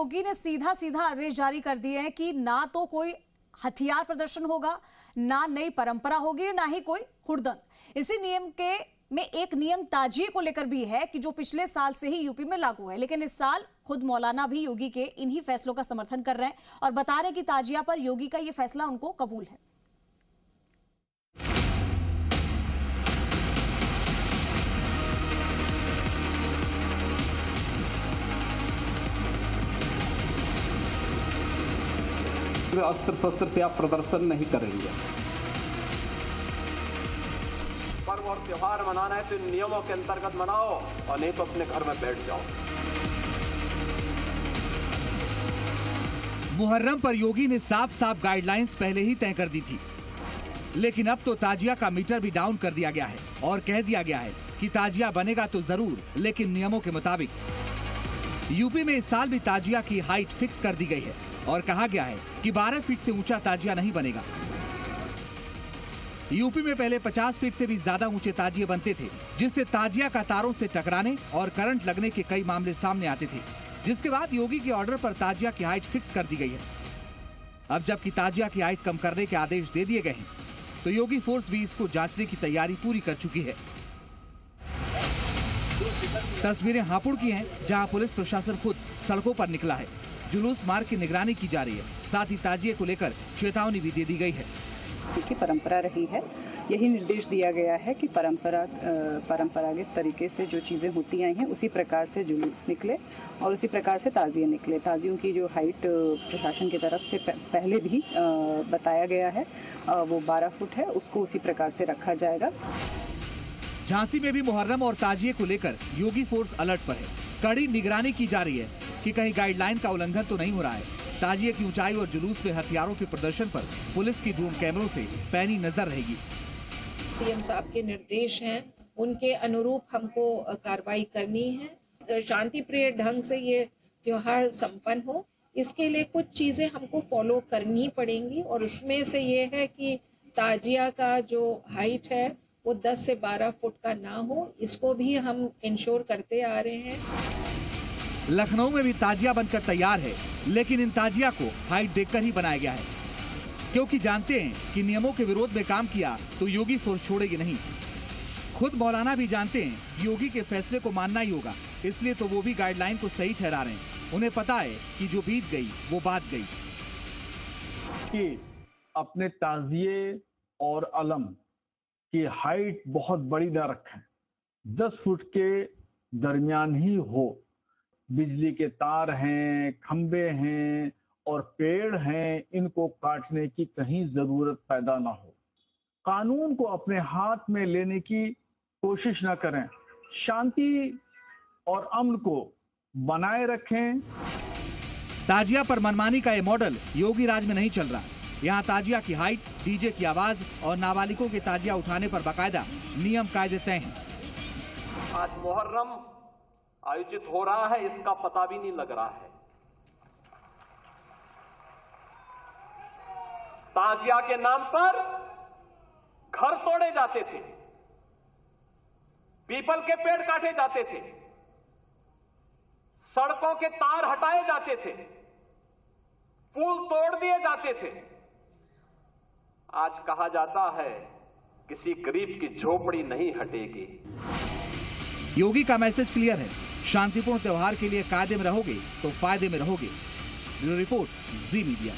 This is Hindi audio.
योगी ने सीधा सीधा आदेश जारी कर दिए हैं कि ना तो कोई हथियार प्रदर्शन होगा, ना नई परंपरा होगी, ना ही कोई हुड़दंग। इसी नियम के में एक नियम ताजिए को लेकर भी है कि जो पिछले साल से ही यूपी में लागू है, लेकिन इस साल खुद मौलाना भी योगी के इन्हीं फैसलों का समर्थन कर रहे हैं और बता रहे हैं कि ताजिया पर योगी का यह फैसला उनको कबूल है। अस्त्र शस्त्र से आप प्रदर्शन नहीं करेंगे। पर्व और त्योहार मनाना है तो इन नियमों के अंतर्गत मनाओ और नहीं तो अपने घर में बैठ जाओ। मुहर्रम पर योगी ने साफ साफ गाइडलाइंस पहले ही तय कर दी थी, लेकिन अब तो ताजिया का मीटर भी डाउन कर दिया गया है और कह दिया गया है कि ताजिया बनेगा तो जरूर, लेकिन नियमों के मुताबिक। यूपी में इस साल भी ताजिया की हाइट फिक्स कर दी गई है और कहा गया है कि 12 फीट से ऊंचा ताजिया नहीं बनेगा। यूपी में पहले 50 फीट से भी ज्यादा ऊंचे ताजिए बनते थे, जिससे ताजिया का तारों से टकराने और करंट लगने के कई मामले सामने आते थे, जिसके बाद योगी के ऑर्डर पर ताजिया की हाइट फिक्स कर दी गई है। अब जबकि ताजिया की हाइट कम करने के आदेश दे दिए गए हैं, तो योगी फोर्स भी इसको जांचने की तैयारी पूरी कर चुकी है। तस्वीरें हापुड़ की हैं, जहां पुलिस प्रशासन खुद सड़कों पर निकला है। जुलूस मार्ग की निगरानी की जा रही है, साथ ही ताजिए को लेकर चेतावनी भी दे दी गई है। की परंपरा रही है, यही निर्देश दिया गया है कि परंपरागत तरीके से जो चीज़ें होती आई हैं उसी प्रकार से जुलूस निकले और उसी प्रकार से ताजिए निकले। ताजियों की जो हाइट प्रशासन की तरफ से पहले भी बताया गया है, वो 12 फुट है, उसको उसी प्रकार से रखा जाएगा। झांसी में भी मुहर्रम और ताजिए को लेकर योगी फोर्स अलर्ट पर है। कड़ी निगरानी की जा रही है कि कहीं गाइडलाइन का उल्लंघन तो नहीं हो रहा है। ताजिए की ऊंचाई और जुलूस में हथियारों के प्रदर्शन पर पुलिस की ड्रोन कैमरों से पैनी नजर रहेगी। सीएम साहब के निर्देश हैं, उनके अनुरूप हमको कार्रवाई करनी है। शांति प्रिय ढंग से ये त्योहार संपन्न हो, इसके लिए कुछ चीजें हमको फॉलो करनी पड़ेंगी और उसमें से ये है कि ताजिया का जो हाइट है वो 10 से 12 फुट का ना हो, इसको भी हम इंश्योर करते आ रहे हैं। लखनऊ में भी ताजिया बनकर तैयार है, लेकिन इन ताजिया को हाइट देखकर ही बनाया गया है, क्योंकि जानते हैं कि नियमों के विरोध में काम किया तो योगी फोर्स छोड़ेगी नहीं। खुद मौलाना भी जानते हैं योगी के फैसले को मानना ही होगा, इसलिए तो वो भी गाइडलाइन को सही ठहरा रहे हैं। उन्हें पता है कि जो बीत गई वो बात गई। कि अपने ताजिए और अलम की हाइट बहुत बड़ी न रखें, 10 फुट के दरमियान ही हो। बिजली के तार हैं, खंबे हैं और पेड़ हैं, इनको काटने की कहीं जरूरत पैदा ना हो। कानून को अपने हाथ में लेने की कोशिश ना करें, शांति और अमन को बनाए रखें। ताजिया पर मनमानी का ये मॉडल योगी राज में नहीं चल रहा। यहाँ ताजिया की हाइट, डीजे की आवाज और नाबालिगों के ताजिया उठाने पर बाकायदा नियम कायदे तय हैं। आज मुहर्रम आयोजित हो रहा है, इसका पता भी नहीं लग रहा है। ताजिया के नाम पर घर तोड़े जाते थे, पीपल के पेड़ काटे जाते थे, सड़कों के तार हटाए जाते थे, पुल तोड़ दिए जाते थे। आज कहा जाता है किसी गरीब की झोपड़ी नहीं हटेगी। योगी का मैसेज क्लियर है, शांतिपूर्ण त्योहार के लिए कायदे में रहोगे तो फायदे में रहोगे। ब्यूरो रिपोर्ट, जी मीडिया।